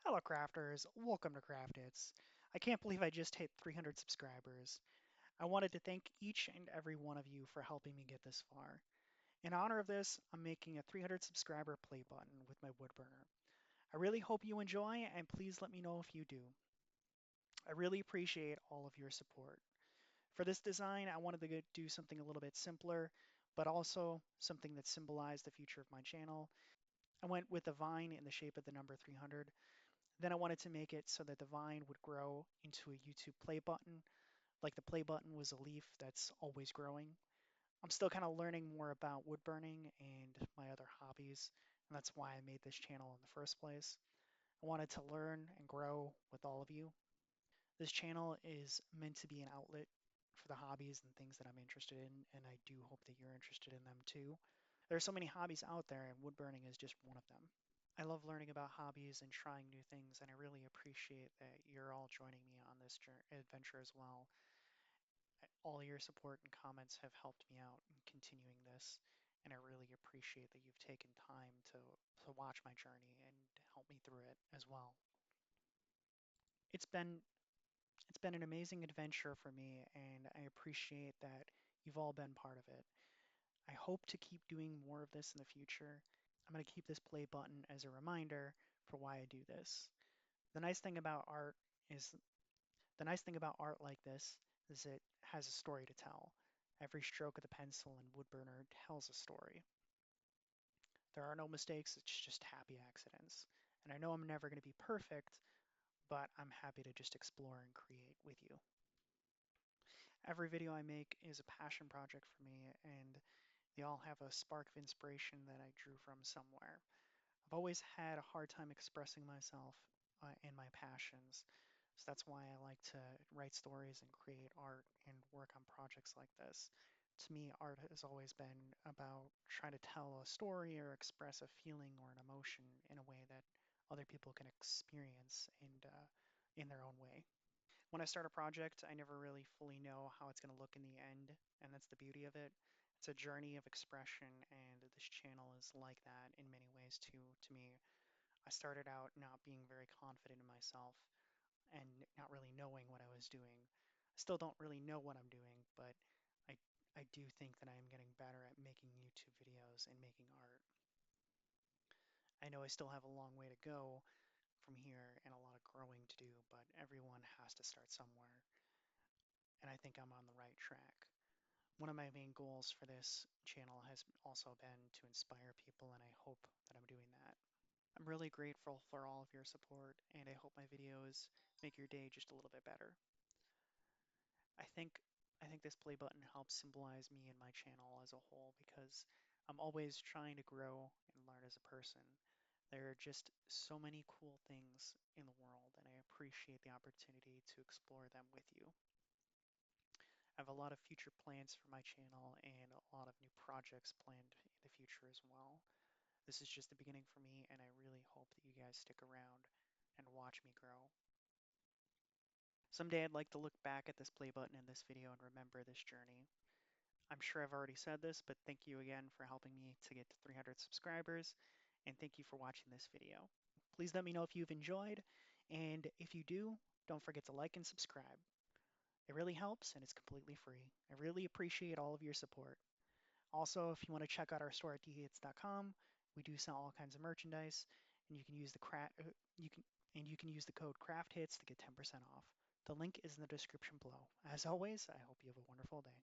Hello, crafters. Welcome to Craft Hits. I can't believe I just hit 300 subscribers. I wanted to thank each and every one of you for helping me get this far. In honor of this, I'm making a 300 subscriber play button with my wood burner. I really hope you enjoy, and please let me know if you do. I really appreciate all of your support. For this design, I wanted to do something a little bit simpler, but also something that symbolized the future of my channel. I went with a vine in the shape of the number 300. Then I wanted to make it so that the vine would grow into a YouTube play button, like the play button was a leaf that's always growing. I'm still kind of learning more about wood burning and my other hobbies, and that's why I made this channel in the first place. I wanted to learn and grow with all of you. This channel is meant to be an outlet for the hobbies and things that I'm interested in, and I do hope that you're interested in them too. There are so many hobbies out there, and wood burning is just one of them. I love learning about hobbies and trying new things, and I really appreciate that you're all joining me on this adventure as well. All your support and comments have helped me out in continuing this, and I really appreciate that you've taken time to watch my journey and help me through it as well. It's been it's been an amazing adventure for me, and I appreciate that you've all been part of it. I hope to keep doing more of this in the future. I'm going to keep this play button as a reminder for why I do this. The nice thing about art is the nice thing about art like this is it has a story to tell. Every stroke of the pencil and wood burner tells a story. There are no mistakes, it's just happy accidents. And I know I'm never going to be perfect, but I'm happy to just explore and create with you. Every video I make is a passion project for me, and they all have a spark of inspiration that I drew from somewhere. I've always had a hard time expressing myself and my passions. So that's why I like to write stories and create art and work on projects like this. To me, art has always been about trying to tell a story or express a feeling or an emotion in a way that other people can experience and in their own way. When I start a project, I never really fully know how it's going to look in the end, and that's the beauty of it. It's a journey of expression, and this channel is like that in many ways too. To me, I started out not being very confident in myself and not really knowing what I was doing. I still don't really know what I'm doing, but I I do think that I am getting better at making YouTube videos and making art. I know I still have a long way to go from here and a lot of growing to do, but everyone has to start somewhere, and I think I'm on the right track. One of my main goals for this channel has also been to inspire people, and I hope that I'm doing that. I'm really grateful for all of your support, and I hope my videos make your day just a little bit better. I think I think this play button helps symbolize me and my channel as a whole because I'm always trying to grow and learn as a person. There are just so many cool things in the world, and I appreciate the opportunity to explore them with you. I have a lot of future plans for my channel and a lot of new projects planned in the future as well. This is just the beginning for me, and I really hope that you guys stick around and watch me grow. Someday I'd like to look back at this play button in this video and remember this journey. I'm sure I've already said this, but thank you again for helping me to get to 300 subscribers, and thank you for watching this video. Please let me know if you've enjoyed, and if you do, don't forget to like and subscribe. It really helps, and it's completely free. I really appreciate all of your support. Also, if you want to check out our store at dhits.com, we do sell all kinds of merchandise, and you can use the you can use the code CraftHits to get 10% off. The link is in the description below. As always, I hope you have a wonderful day.